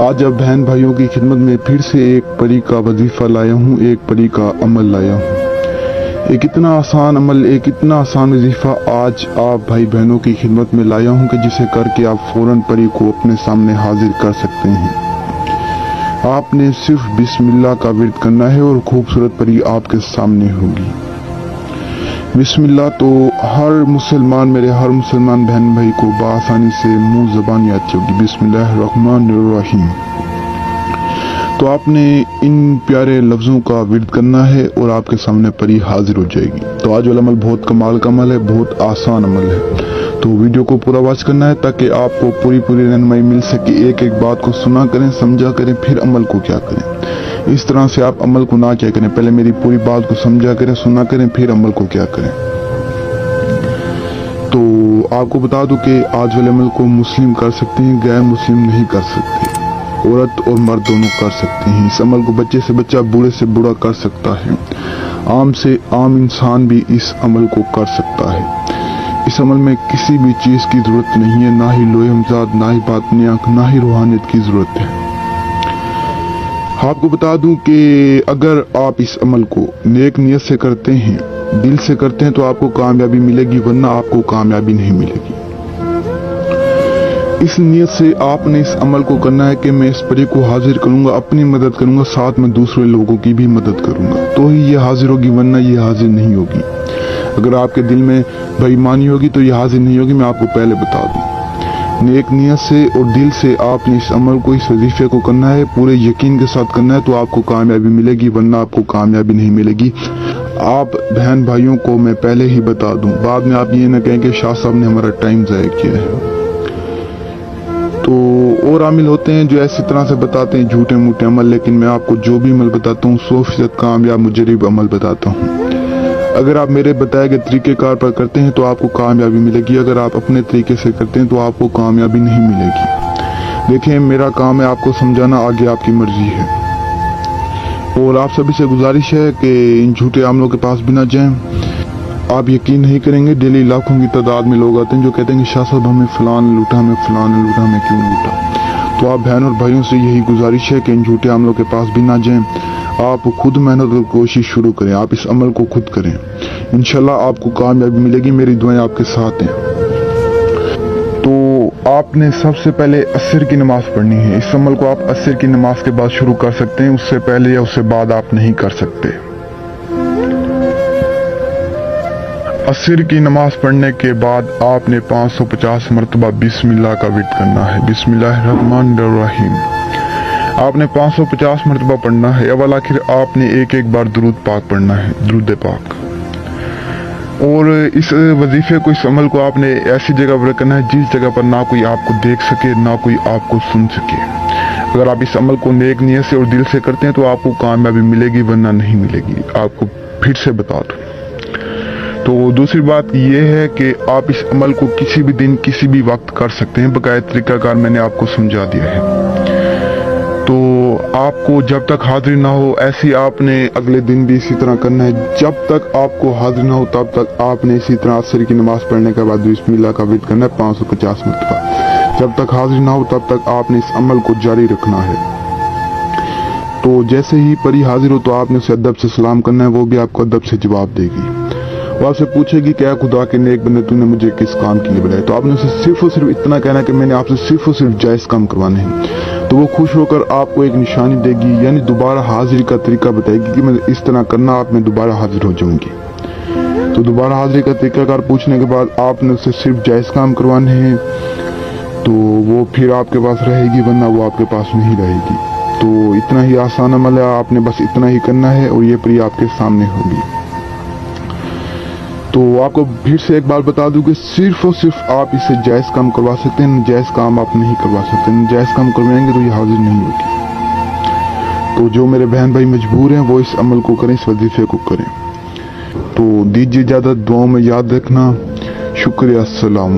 आज अब बहन भाइयों की खिदमत में फिर से एक परी का वजीफा लाया हूँ, एक परी का अमल लाया हूँ। एक इतना आसान अमल, एक इतना आसान वजीफा आज आप भाई बहनों की खिदमत में लाया हूँ कि जिसे करके आप फौरन परी को अपने सामने हाजिर कर सकते हैं। आपने सिर्फ बिस्मिल्लाह का विर्द करना है और खूबसूरत परी आपके सामने होगी। बिस्मिल्लाह तो हर मुसलमान, मेरे हर मुसलमान बहन भाई को बआसानी से मुंह ज़बानी आती होगी। बिस्मिल्लाहिर्रहमानिर्रहीम। तो आपने इन प्यारे लफ्ज़ों का विर्द करना है और आपके सामने परी हाजिर हो जाएगी। तो आज वाला अमल बहुत कमाल का अमल है, बहुत आसान अमल है। तो वीडियो को पूरा वॉच करना है ताकि आपको पूरी रहनुमाई मिल सके। एक एक बात को सुना करें, समझा करें, फिर अमल को क्या करें। इस तरह से आप अमल को ना क्या करें, पहले मेरी पूरी बात को समझा करें, सुना करें, फिर अमल को क्या करें। तो आपको बता दूं कि आज वाले अमल को मुस्लिम कर सकते हैं, गैर मुस्लिम नहीं कर सकते। औरत और मर्द दोनों कर सकते हैं। इस अमल को बच्चे से बच्चा, बूढ़े से बूढ़ा कर सकता है। आम से आम इंसान भी इस अमल को कर सकता है। इस अमल में किसी भी चीज की जरूरत नहीं है, ना ही लोहे हमजाद, ना ही बातनी आंख, ना ही रूहानियत की जरूरत है। आपको बता दूं कि अगर आप इस अमल को नेक नियत से करते हैं, दिल से करते हैं, तो आपको कामयाबी मिलेगी, वरना आपको कामयाबी नहीं मिलेगी। इस नियत से आपने इस अमल को करना है कि मैं इस परी को हाजिर करूंगा, अपनी मदद करूंगा, साथ में दूसरे लोगों की भी मदद करूंगा, तो ही ये हाजिर होगी, वरना ये हाजिर नहीं होगी। अगर आपके दिल में बेईमानी होगी तो ये हाजिर नहीं होगी। मैं आपको पहले बता दूं, नेक नियत से और दिल से आपने इस अमल को, इस वजीफे को करना है, पूरे यकीन के साथ करना है, तो आपको कामयाबी मिलेगी, वरना आपको कामयाबी नहीं मिलेगी। आप बहन भाइयों को मैं पहले ही बता दूं, बाद में आप ये ना कहें कि शाह साहब ने हमारा टाइम ज़ाया किया है। तो और आमिल होते हैं जो ऐसी तरह से बताते हैं झूठे मूठे अमल, लेकिन मैं आपको जो भी अमल बताता हूँ 100% कामयाब मुजरिब अमल बताता हूँ। अगर आप मेरे बताए गए तरीकेकार पर करते हैं तो आपको कामयाबी मिलेगी। अगर आप अपने तरीके से करते हैं तो आपको कामयाबी नहीं मिलेगी। देखिए, मेरा काम है आपको समझाना, आगे आपकी मर्जी है। और आप सभी से गुजारिश है कि इन झूठे अमलों के पास भी ना जाएं। आप यकीन नहीं करेंगे, डेली लाखों की तादाद में लोग आते हैं जो कहते हैं कि शाह साहब हमें फलान लूटा, हमें फलान लूटा, हमें क्यों लूटा। तो आप बहन और भाइयों से यही गुजारिश है कि इन झूठे अमलों के पास भी ना जाएं। आप खुद मेहनत और कोशिश शुरू करें, आप इस अमल को खुद करें, इंशाल्लाह आपको कामयाबी मिलेगी। मेरी दुआएं आपके साथ हैं। तो आपने सबसे पहले असर की नमाज पढ़नी है। इस अमल को आप असर की नमाज के बाद शुरू कर सकते हैं, उससे पहले या उससे बाद आप नहीं कर सकते। असर की नमाज पढ़ने के बाद आपने 550 मरतबा बिस्मिल्लाह का विर्द करना है। बिस्मिल्लाहिर्रहमानिर्रहीम आपने 550 मरतबा पढ़ना है। अव्वल आखिर आपने एक एक बार दुरूद पाक पढ़ना है, दुरूद पाक। और इस वजीफे को, इस अमल को आपने ऐसी जगह पर करना है जिस जगह पर ना कोई आपको देख सके, ना कोई आपको सुन सके। अगर आप इस अमल को नेक नियत से और दिल से करते हैं तो आपको कामयाबी मिलेगी, वरना नहीं मिलेगी। आपको फिर से बता दूं। तो दूसरी बात यह है कि आप इस अमल को किसी भी दिन, किसी भी वक्त कर सकते हैं। बकायदा तरीकाकार मैंने आपको समझा दिया है। तो आपको जब तक हाजिर ना हो, ऐसे आपने अगले दिन भी इसी तरह करना है। जब तक आपको हाजिर ना हो तब तक आपने इसी तरह असर की नमाज पढ़ने के बाद बिस्मिल्लाह का विर्द करना है 550 मरतबा। जब तक हाजिर ना हो तब तक आपने इस अमल को जारी रखना है। तो जैसे ही परी हाजिर हो तो आपने उसे अदब से सलाम करना है, वो भी आपको अदब से जवाब देगी। वो आपसे पूछेगी क्या खुदा के नेक बंदे, तूने मुझे किस काम के लिए बुलाया। तो आपने उसे सिर्फ और सिर्फ इतना कहना कि मैंने आपसे सिर्फ और सिर्फ जायज काम करवाने हैं। तो वो खुश होकर आपको एक निशानी देगी, यानी दोबारा हाजिरी का तरीका बताएगी कि मैं इस तरह करना, आप में दोबारा हाजिर हो जाऊंगी। तो दोबारा हाजिरी का तरीकाकार पूछने के बाद आपने उससे सिर्फ जायज काम करवाने हैं, तो वो फिर आपके पास रहेगी, वरना वो आपके पास नहीं रहेगी। तो इतना ही आसान अमल है, आपने बस इतना ही करना है और ये परी आपके सामने होगी। तो आपको फिर से एक बार बता दूं कि सिर्फ और सिर्फ आप इसे जायज काम करवा सकते हैं, जायज काम आप नहीं करवा सकते। जायज काम करवाएंगे तो ये हाजिर नहीं होगी। तो जो मेरे बहन भाई मजबूर हैं वो इस अमल को करें, इस वजीफे को करें। तो दीजिए इजाजत, दुआओं में याद रखना। शुक्रिया, अस्सलाम।